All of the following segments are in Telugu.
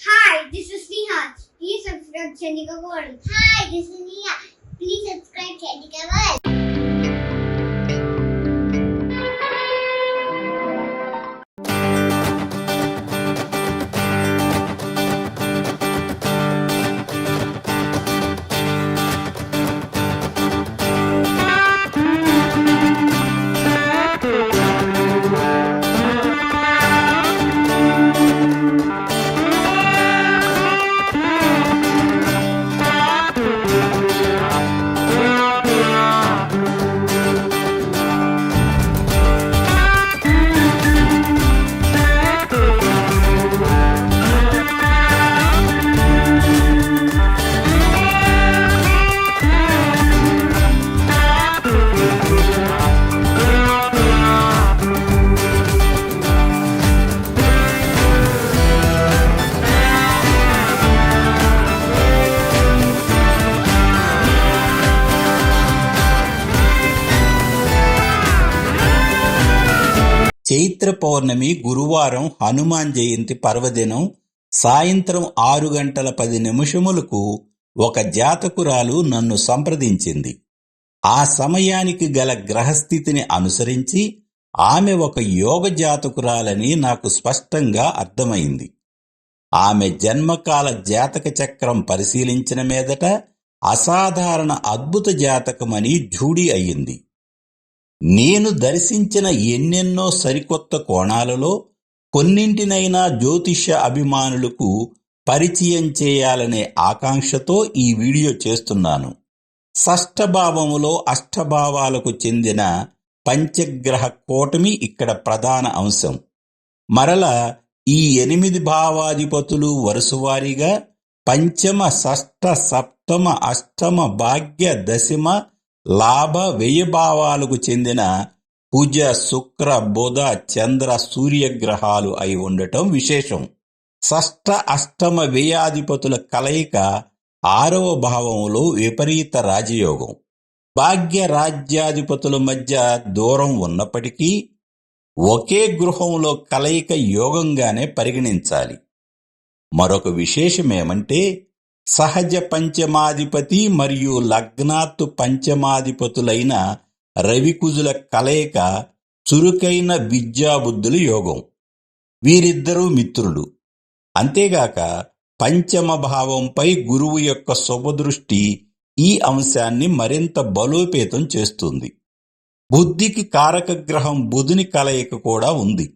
Hi, this is Neha. Please subscribe Chandika World. Hi, this is Neha. Please subscribe Chandika World. Chaitra పౌర్ణమి గురువారం హనుమాన్ జయంతి పర్వదినం సాయంత్రం 6:10 ఒక జాతకురాలు నన్ను సంప్రదించింది. ఆ సమయానికి గల గ్రహస్థితిని అనుసరించి ఆమె ఒక యోగ జాతకురాలని నాకు స్పష్టంగా అర్థమైంది. ఆమె జన్మకాల జాతక చక్రం పరిశీలించిన మీదట అసాధారణ అద్భుత జాతకమని ఝూడీ అయ్యింది. నేను దర్శించిన ఎన్నెన్నో సరికొత్త కోణాలలో కొన్నింటినైనా జ్యోతిష్య అభిమానులకు పరిచయం చేయాలనే ఆకాంక్షతో ఈ వీడియో చేస్తున్నాను. షష్ఠభావములో అష్టభావాలకు చెందిన పంచగ్రహ కూటమి ఇక్కడ ప్రధాన అంశం. మరల ఈ 8 భావాధిపతులు వరుసవారీగా పంచమ, షష్ఠ, సప్తమ, అష్టమ, భాగ్య, దశమ, లాభ, వ్యయభావాలకు చెందిన కుజ, శుక్ర, బుధ, చంద్ర, సూర్యగ్రహాలు అయి ఉండటం విశేషం. షష్ఠ, అష్టమ, వ్యయాధిపతుల కలయిక 6వ భావంలో విపరీత రాజయోగం. భాగ్య రాజ్యాధిపతుల మధ్య దూరం ఉన్నప్పటికీ ఒకే గృహంలో కలయిక యోగంగానే పరిగణించాలి. మరొక విశేషమేమంటే సహజ పంచమాధిపతి మరియు లగ్నాత్తు పంచమాధిపతులైన రవికుజుల కలయిక చురుకైన విద్యాబుద్ధుల యోగం. వీరిద్దరూ మిత్రులు. అంతేగాక పంచమ భావంపై గురువు యొక్క శుభదృష్టి ఈ అంశాన్ని మరింత బలోపేతం చేస్తుంది. బుద్ధికి కారక గ్రహం బుధుని కలయిక కూడా ఉంది.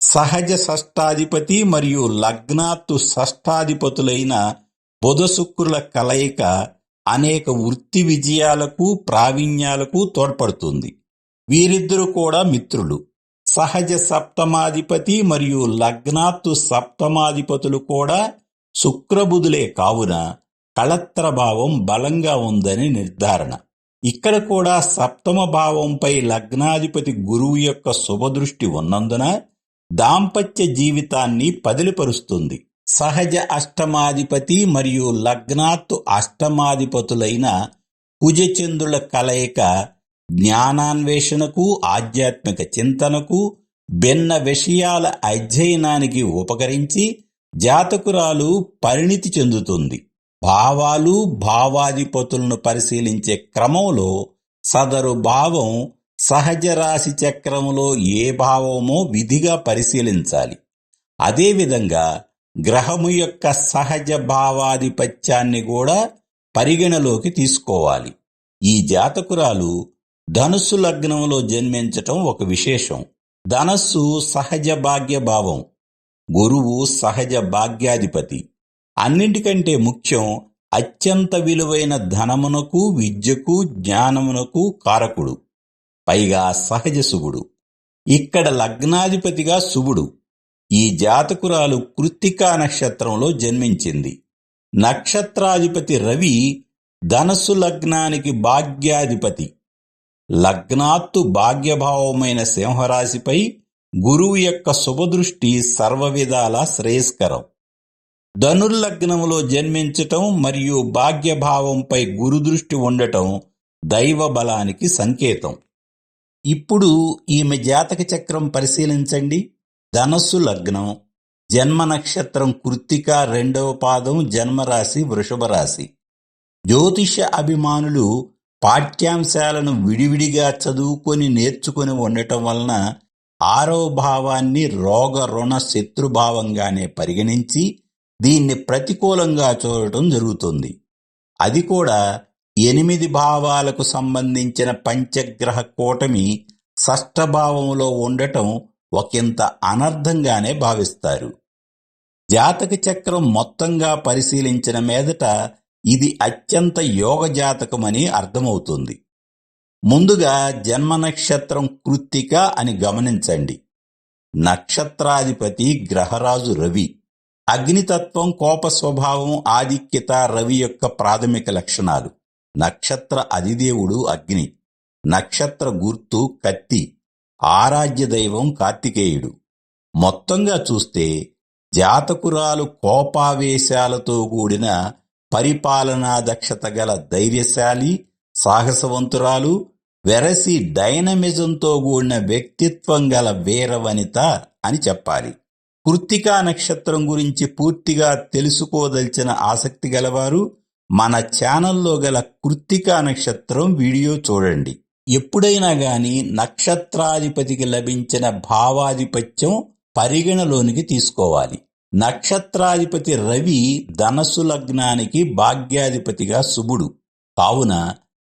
సహజ షష్ఠాధిపతి మరియు లగ్నాత్తు షష్ఠాధిపతులైన బుధ శుక్రుల కలయిక అనేక వృత్తి విజయాలకు, ప్రావీణ్యాలకు తోడ్పడుతుంది. వీరిద్దరూ కూడా మిత్రులు. సహజ సప్తమాధిపతి మరియు లగ్నాత్తు సప్తమాధిపతులు కూడా శుక్రబుధులే కావున కళత్ర భావం బలంగా ఉందని నిర్ధారణ. ఇక్కడ కూడా సప్తమ భావంపై లగ్నాధిపతి గురువు యొక్క శుభదృష్టి ఉన్నందున దాంపత్య జీవితాన్ని పదిలిపరుస్తుంది. సహజ అష్టమాధిపతి మరియు లగ్నాత్తు అష్టమాధిపతులైన కుజచంద్రుల కలయిక జ్ఞానాన్వేషణకు, ఆధ్యాత్మిక చింతనకు, భిన్న విషయాల అధ్యయనానికి ఉపకరించి జాతకురాలు పరిణితి చెందుతుంది. భావాలు, భావాధిపతులను పరిశీలించే క్రమంలో సదరు భావం సహజ రాశి చక్రములో ఏ భావమో విధిగా పరిశీలించాలి. అదేవిధంగా గ్రహము యొక్క సహజ భావాధిపత్యాన్ని కూడా పరిగణలోకి తీసుకోవాలి. ఈ జాతకురాలు ధనుస్సు లగ్నంలో జన్మించటం ఒక విశేషం. ధనస్సు సహజ భాగ్య భావం. గురువు సహజ భాగ్యాధిపతి. అన్నింటికంటే ముఖ్యం అత్యంత విలువైన ధనమునకు, విద్యకు, జ్ఞానమునకు కారకుడు. పైగా సహజ శుభుడు. ఇక్కడ లగ్నాధిపతిగా శుభుడు. ఈ జాతకురాలు కృత్తికా నక్షత్రంలో జన్మించింది. నక్షత్రాధిపతి రవి ధనస్సు లగ్నానికి భాగ్యాధిపతి. లగ్నాత్తు భాగ్యభావమైన సింహరాశిపై గురువు యొక్క శుభదృష్టి సర్వవిధాల శ్రేయస్కరం. ధనుర్లగ్నంలో జన్మించటం మరియు భాగ్యభావంపై గురుదృష్టి ఉండటం దైవ బలానికి సంకేతం. ఇప్పుడు ఈమె జాతక చక్రం పరిశీలించండి. ధనస్సు లగ్నం, జన్మ నక్షత్రం కృత్తిక, రెండవ పాదం, జన్మరాశి వృషభ రాశి. జ్యోతిష అభిమానులు పాఠ్యాంశాలను విడివిడిగా చదువుకొని నేర్చుకుని ఉండటం వలన 6వ భావాన్ని రోగ రుణ శత్రుభావంగానే పరిగణించి దీన్ని ప్రతికూలంగా చూడటం జరుగుతుంది. అది కూడా 8 భావాలకు సంబంధించిన పంచగ్రహ కూటమి షష్ఠభావంలో ఉండటం ఒకంత అనర్థంగానే భావిస్తారు. జాతక చక్రం మొత్తంగా పరిశీలించిన మీదట ఇది అత్యంత యోగ జాతకమని అర్థమవుతుంది. ముందుగా జన్మ నక్షత్రం కృత్తిక అని గమనించండి. నక్షత్రాధిపతి గ్రహరాజు రవి. అగ్నితత్వం, కోప స్వభావం, ఆధిక్యత రవి యొక్క ప్రాథమిక లక్షణాలు. నక్షత్ర అధిదేవుడు అగ్ని. నక్షత్ర గుర్తు కత్తి. ఆరాధ్య దైవం కార్తికేయుడు. మొత్తంగా చూస్తే జాతకురాలు కోపావేశాలతో కూడిన పరిపాలనా దక్షత గల ధైర్యశాలి, సాహసవంతురాలు, వెరసి డైనమిజంతో కూడిన వ్యక్తిత్వం గల వీరవనిత అని చెప్పాలి. కృత్తికా నక్షత్రం గురించి పూర్తిగా తెలుసుకోదలిచిన ఆసక్తి గలవారు మన ఛానల్లో గల కృత్తికా నక్షత్రం వీడియో చూడండి. ఎప్పుడైనా గాని నక్షత్రాధిపతికి లభించిన భావాధిపత్యం పరిగణలోనికి తీసుకోవాలి. నక్షత్రాధిపతి రవి ధనస్సు లగ్నానికి భాగ్యాధిపతిగా శుభుడు. కావున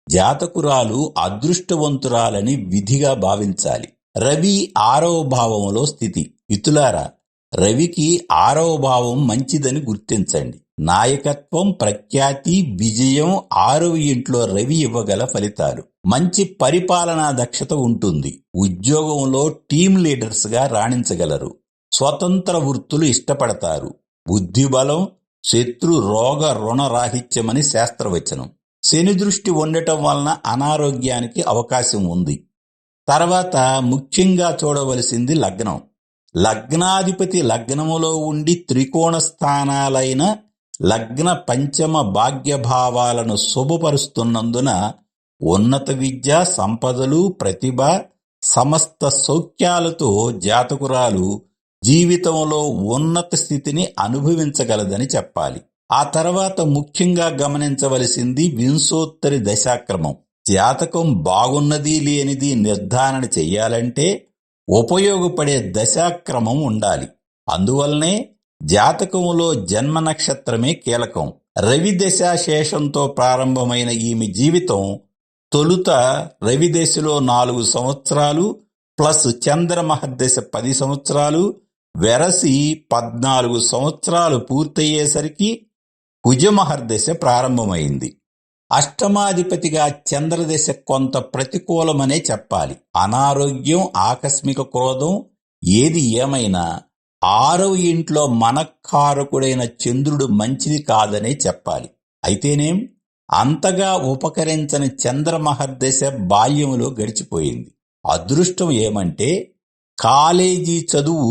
జాతకురాలు అదృష్టవంతురాలని విధిగా భావించాలి. రవి 6వ భావంలో స్థితి. మిత్రులారా, రవికి 6వ భావం మంచిదని గుర్తించండి. నాయకత్వం, ప్రఖ్యాతి, విజయం 6వ ఇంట్లో రవి ఇవ్వగల ఫలితాలు. మంచి పరిపాలనా దక్షత ఉంటుంది. ఉద్యోగంలో టీమ్ లీడర్స్ గా రాణించగలరు. స్వతంత్ర వృత్తులు ఇష్టపడతారు. బుద్ధిబలం, శత్రు రోగ రుణ రాహిత్యమని శాస్త్రవచనం. శని దృష్టి ఉండటం వలన అనారోగ్యానికి అవకాశం ఉంది. తర్వాత ముఖ్యంగా చూడవలసింది లగ్నం. లగ్నాధిపతి లగ్నములో ఉండి త్రికోణ స్థానాలైన లగ్న పంచమ భాగ్యభావాలను శుభపరుస్తున్నందున ఉన్నత విద్య, సంపదలు, ప్రతిభ, సమస్త సౌఖ్యాలతో జాతకురాలు జీవితంలో ఉన్నత స్థితిని అనుభవించగలదని చెప్పాలి. ఆ తర్వాత ముఖ్యంగా గమనించవలసింది వింశోత్తరి దశాక్రమం. జాతకం బాగున్నది లేనిది నిర్ధారణ చెయ్యాలంటే ఉపయోగపడే దశాక్రమం ఉండాలి. అందువల్లనే జాతకంలో జన్మ నక్షత్రమే కీలకం. రవి దశాశేషంతో ప్రారంభమైన ఈమె జీవితం తొలుత రవి దశలో 4 సంవత్సరాలు ప్లస్ చంద్రమహర్దశ 10 సంవత్సరాలు, వెరసి 14 సంవత్సరాలు పూర్తయ్యేసరికి కుజమహర్దశ ప్రారంభమైంది. అష్టమాధిపతిగా చంద్రదశ కొంత ప్రతికూలమనే చెప్పాలి. అనారోగ్యం, ఆకస్మిక క్రోధం, ఏది ఏమైనా 6వ ఇంట్లో మనఃకారకుడైన చంద్రుడు మంచిది కాదనే చెప్పాలి. అయితేనేం అంతగా ఉపకరించని చంద్రమహర్దశ బాల్యములో గడిచిపోయింది. అదృష్టం ఏమంటే కాలేజీ చదువు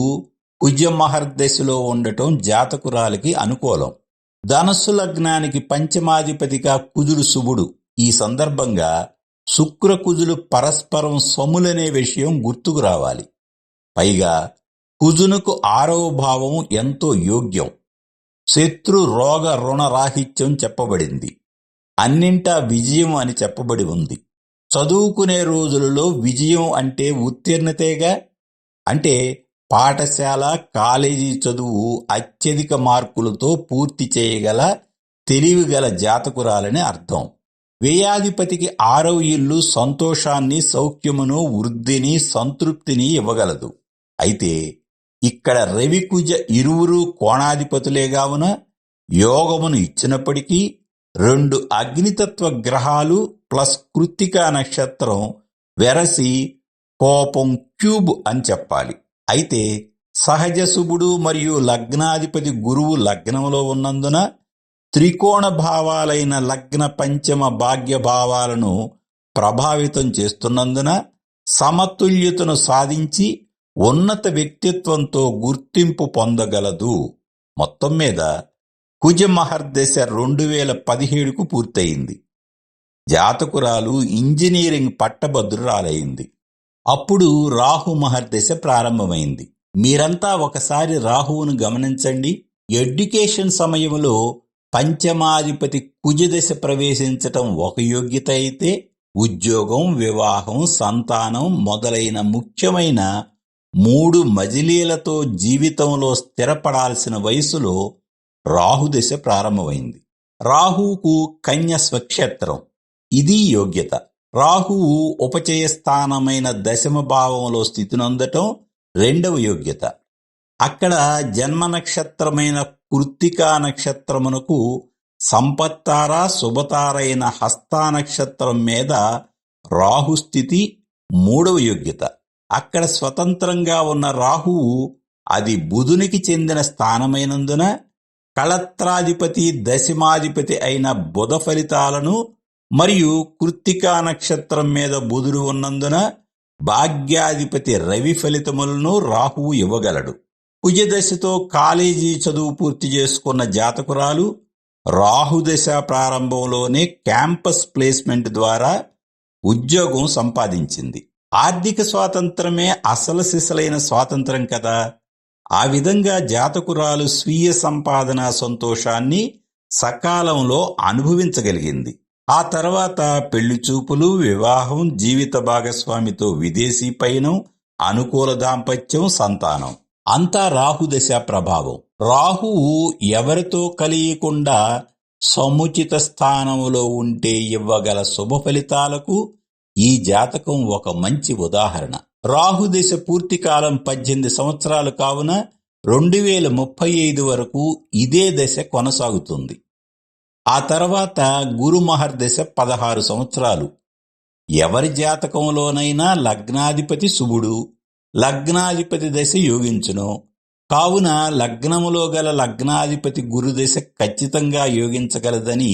కుజమహర్దశలో ఉండటం జాతకురాలికి అనుకూలం. ధనస్సు లగ్నానికి పంచమాధిపతిగా కుజుడు శుభుడు. ఈ సందర్భంగా శుక్రకుజులు పరస్పరం సములనే విషయం గుర్తుకు రావాలి. పైగా కుజునకు 6వ భావం ఎంతో యోగ్యం. శత్రు రోగ రుణ రాహిత్యం చెప్పబడింది. అన్నింటా విజయం అని చెప్పబడి ఉంది. చదువుకునే రోజులలో విజయం అంటే ఉత్తీర్ణతేగా. అంటే పాఠశాల, కాలేజీ చదువు అత్యధిక మార్కులతో పూర్తి చేయగల తెలివిగల జాతకురాలని అర్థం. వ్యయాధిపతికి 6వ ఇల్లు సంతోషాన్ని, సౌఖ్యమును, వృద్ధిని, సంతృప్తిని ఇవ్వగలదు. అయితే ఇక్కడ రవి కుజ ఇరువురు కోణాధిపతులే గావున యోగమును ఇచ్చినప్పటికీ 2 అగ్నితత్వ గ్రహాలు ప్లస్ కృత్తికా నక్షత్రం వెరసి కోపం క్యూబ్ అని చెప్పాలి. అయితే సహజ శుభుడు మరియు లగ్నాధిపతి గురువు లగ్నంలో ఉన్నందున త్రికోణ భావాలైన లగ్న పంచమ భాగ్య భావాలను ప్రభావితం చేస్తున్నందున సమతుల్యతను సాధించి ఉన్నత వ్యక్తిత్వంతో గుర్తింపు పొందగలదు. మొత్తం మీద కుజమహర్దశ 2017కు పూర్తయింది. జాతకురాలు ఇంజనీరింగ్ పట్టభద్రురాలైంది. అప్పుడు రాహు మహర్దశ ప్రారంభమైంది. మీరంతా ఒకసారి రాహువును గమనించండి. ఎడ్యుకేషన్ సమయంలో పంచమాధిపతి కుజదశ ప్రవేశించటం ఒక యోగ్యత అయితే, ఉద్యోగం, వివాహం, సంతానం మొదలైన ముఖ్యమైన 3 మజిలీలతో జీవితంలో స్థిరపడాల్సిన వయసులో రాహుదశ ప్రారంభమైంది. రాహువుకు కన్య స్వక్షేత్రం, ఇది యోగ్యత. రాహువు ఉపచయ స్థానమైన దశమ భావంలో స్థితినొందటం 2వ యోగ్యత. అక్కడ జన్మ నక్షత్రమైన కృత్తికా నక్షత్రమునకు సంపత్తార, శుభతారైన హస్తా నక్షత్రం మీద రాహుస్థితి 3వ యోగ్యత. అక్కడ స్వతంత్రంగా ఉన్న రాహువు అది బుధునికి చెందిన స్థానమైనందున కళత్రాధిపతి, దశమాధిపతి అయిన బుధ ఫలితాలను మరియు కృత్తికా నక్షత్రం మీద బుధుడు ఉన్నందున భాగ్యాధిపతి రవి ఫలితములను రాహువు ఇవ్వగలడు. కుజదశతో కాలేజీ చదువు పూర్తి చేసుకున్న జాతకురాలు రాహుదశ ప్రారంభంలోనే క్యాంపస్ ప్లేస్మెంట్ ద్వారా ఉద్యోగం సంపాదించింది. ఆర్థిక స్వాతంత్రమే అసలు సిసలైన స్వాతంత్రం కదా. ఆ విధంగా జాతకురాలు స్వీయ సంపాదన సంతోషాన్ని సకాలంలో అనుభవించగలిగింది. ఆ తర్వాత పెళ్లి చూపులు, వివాహం, జీవిత భాగస్వామితో విదేశీ పయనం, అనుకూల దాంపత్యం, సంతానం అంతా రాహుదశ ప్రభావం. రాహువు ఎవరితో కలియకుండా సముచిత స్థానములో ఉంటే ఇవ్వగల శుభ ఫలితాలకు ఈ జాతకం ఒక మంచి ఉదాహరణ. రాహుదశ పూర్తి కాలం 18 సంవత్సరాలు కావున 2035 వరకు ఇదే దశ కొనసాగుతుంది. ఆ తర్వాత గురు మహర్దశ 16 సంవత్సరాలు. ఎవరి జాతకంలోనైనా లగ్నాధిపతి శుభుడు, లగ్నాధిపతి దశ యోగించును. కావున లగ్నములో గల లగ్నాధిపతి గురుదశ ఖచ్చితంగా యోగించగలదని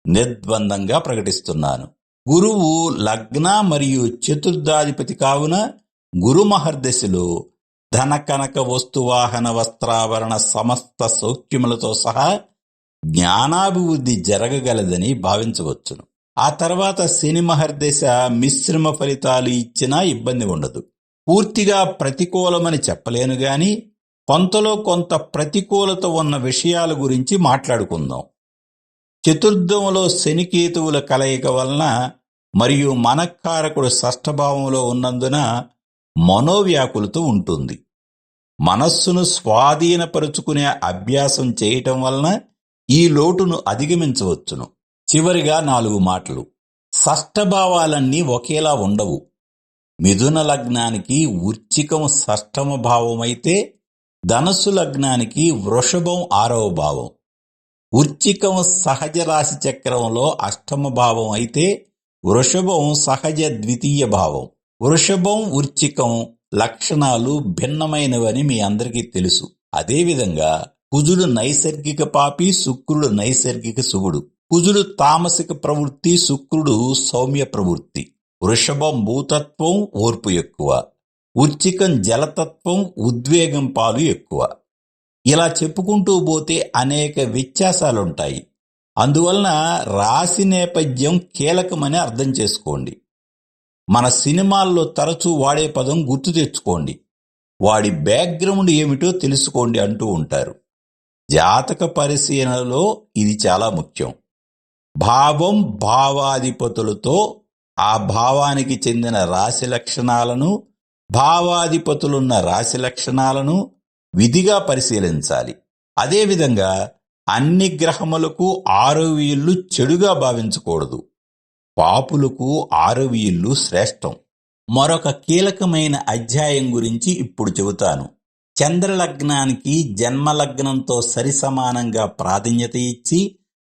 నిర్ద్వందంగా ప్రకటిస్తున్నాను. గురువు లగ్న మరియు చతుర్థాధిపతి కావున గురు మహర్దశలో ధన, కనక, వస్తువాహన, వస్త్రాభరణ సమస్త సౌఖ్యములతో సహా జ్ఞానాభివృద్ధి జరగగలదని భావించవచ్చును. ఆ తర్వాత శని మహర్దశ మిశ్రమ ఫలితాలు ఇచ్చినా ఇబ్బంది ఉండదు. పూర్తిగా ప్రతికూలమని చెప్పలేను గాని కొంతలో కొంత ప్రతికూలత ఉన్న విషయాల గురించి మాట్లాడుకుందాం. చతుర్థంలో శనికేతువుల కలయిక వలన మరియు మనఃకారకుడు షష్ఠభావంలో ఉన్నందున మనోవ్యాకులత ఉంటుంది. మనస్సును స్వాధీనపరుచుకునే అభ్యాసం చేయటం వలన ఈ లోటును అధిగమించవచ్చును. చివరిగా 4 మాటలు. షష్ఠభావాలన్నీ ఒకేలా ఉండవు. మిథున లగ్నానికి వృశ్చికం షష్ఠమ భావమైతే ధనస్సు లగ్నానికి వృషభం 6వ భావం. వృశ్చికం సహజ రాశి చక్రంలో 8వ భావం అయితే వృషభం సహజ ద్వితీయ భావం. వృషభం, వృశ్చికం లక్షణాలు భిన్నమైనవని మీ అందరికీ తెలుసు. అదేవిధంగా కుజుడు నైసర్గిక పాపి, శుక్రుడు నైసర్గిక శుభుడు. కుజుడు తామసిక ప్రవృత్తి, శుక్రుడు సౌమ్య ప్రవృత్తి. వృషభం భూతత్వం, ఓర్పు ఎక్కువ. వృశ్చికం జలతత్వం, ఉద్వేగం పాలు ఎక్కువ. ఇలా చెప్పుకుంటూ పోతే అనేక వ్యత్యాసాలుంటాయి. అందువలన రాశి నేపథ్యం కీలకమని అర్థం చేసుకోండి. మన సినిమాల్లో తరచూ వాడే పదం గుర్తు తెచ్చుకోండి. వాడి బ్యాక్గ్రౌండ్ ఏమిటో తెలుసుకోండి అంటూ ఉంటారు. జాతక పరిశీలనలో ఇది చాలా ముఖ్యం. భావం, భావాధిపతులతో ఆ భావానికి చెందిన రాశి లక్షణాలను, భావాధిపతులున్న రాశి లక్షణాలను విధిగా పరిశీలించాలి. అదేవిధంగా అన్ని గ్రహములకు 6వ ఇల్లు చెడుగా భావించకూడదు. పాపులకు 6వ ఇల్లు శ్రేష్టం. మరొక కీలకమైన అధ్యాయం గురించి ఇప్పుడు చెబుతాను. చంద్రలగ్నానికి జన్మలగ్నంతో సరిసమానంగా ప్రాధాన్యత ఇచ్చి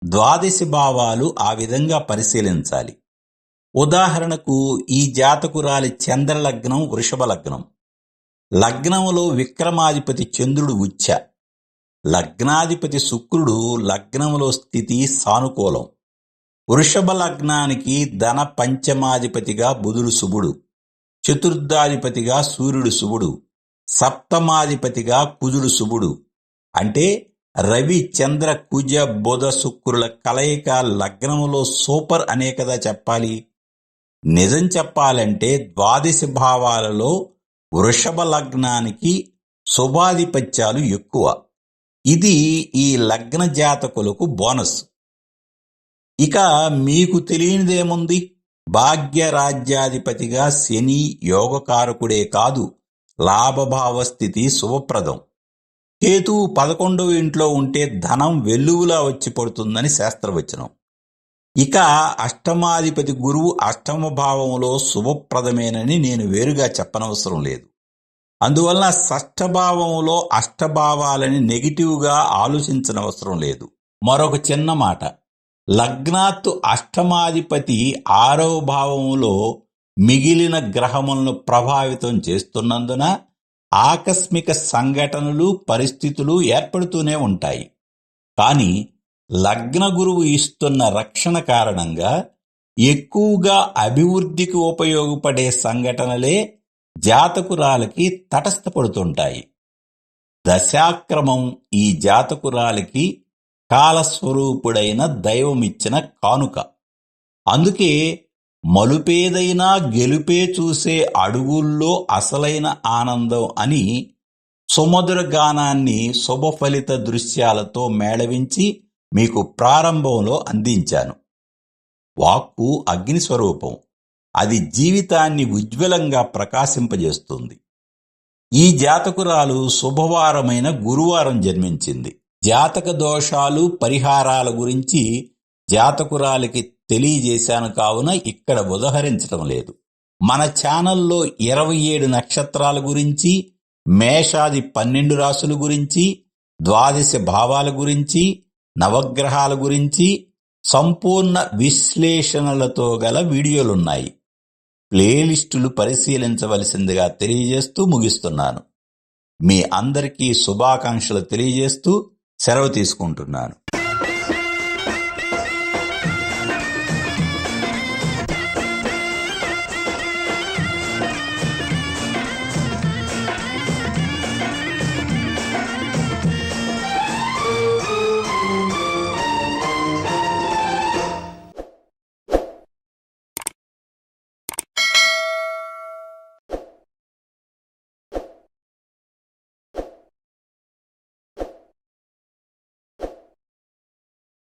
ద్వాదశి భావాలు ఆ విధంగా పరిశీలించాలి. ఉదాహరణకు ఈ జాతకురాలి చంద్రలగ్నం వృషభ లగ్నం. లగ్నంలో విక్రమాధిపతి చంద్రుడు ఉచ్చ. లగ్నాధిపతి శుక్రుడు లగ్నంలో స్థితి సానుకూలం. వృషభ లగ్నానికి ధన పంచమాధిపతిగా బుధుడు శుభుడు, చతుర్థాధిపతిగా సూర్యుడు శుభుడు, సప్తమాధిపతిగా కుజుడు శుభుడు. అంటే రవి, చంద్ర, కుజ, బుధ, శుక్రుల కలయిక లగ్నములో సూపర్ అనే కదా చెప్పాలి. నిజం చెప్పాలంటే ద్వాదశి భావాలలో వృషభ లగ్నానికి శుభాధిపత్యాలు ఎక్కువ. ఇది ఈ లగ్న జాతకులకు బోనస్. ఇక మీకు తెలియనిదేముంది? భాగ్యరాజ్యాధిపతిగా శని యోగకారకుడే కాదు, లాభభావ స్థితి శుభప్రదం. కేతువు 11వ ఇంట్లో ఉంటే ధనం వెల్లువలా వచ్చి పడుతుందని శాస్త్రవచనం. ఇక అష్టమాధిపతి గురువు అష్టమ భావంలో శుభప్రదమేనని నేను వేరుగా చెప్పనవసరం లేదు. అందువలన షష్ఠభావంలో అష్టభావాలని నెగిటివ్గా ఆలోచించనవసరం లేదు. మరొక చిన్న మాట, లగ్నాత్తు అష్టమాధిపతి 6వ భావంలో మిగిలిన గ్రహములను ప్రభావితం చేస్తున్నందున ఆకస్మిక సంఘటనలు పరిస్థితులు ఏర్పడుతూనే ఉంటాయి. కానీ లగ్న గురువు ఇస్తున్న రక్షణ కారణంగా ఎక్కువగా అభివృద్ధికి ఉపయోగపడే సంఘటనలే జాతకురాలకి తటస్థపడుతుంటాయి. దశాక్రమం ఈ జాతకురాలికి కాలస్వరూపుడైన దైవమిచ్చిన కానుక. అందుకే మలుపేదైనా గెలుపే చూసే అడుగుల్లో అసలైన ఆనందం అని సుమధుర గానాన్ని శుభఫలిత దృశ్యాలతో మేళవించి మీకు ప్రారంభంలో అందించాను. వాక్కు అగ్నిస్వరూపం. అది జీవితాన్ని ఉజ్వలంగా ప్రకాశింపజేస్తుంది. ఈ జాతకురాలు శుభవారమైన గురువారం జన్మించింది. జాతక దోషాలు పరిహారాల గురించి జాతకురాలికి తెలియజేశాను కావున ఇక్కడ ఉదహరించడం లేదు. మన ఛానల్లో 27 నక్షత్రాల గురించి, మేషాది 12 రాశుల గురించి, ద్వాదశ భావాల గురించి, నవగ్రహాల గురించి సంపూర్ణ విశ్లేషణలతో గల వీడియోలున్నాయి. ప్లేలిస్టులు పరిశీలించవలసిందిగా తెలియజేస్తూ ముగిస్తున్నాను. మీ అందరికీ శుభాకాంక్షలు తెలియజేస్తూ సెలవు తీసుకుంటున్నాను.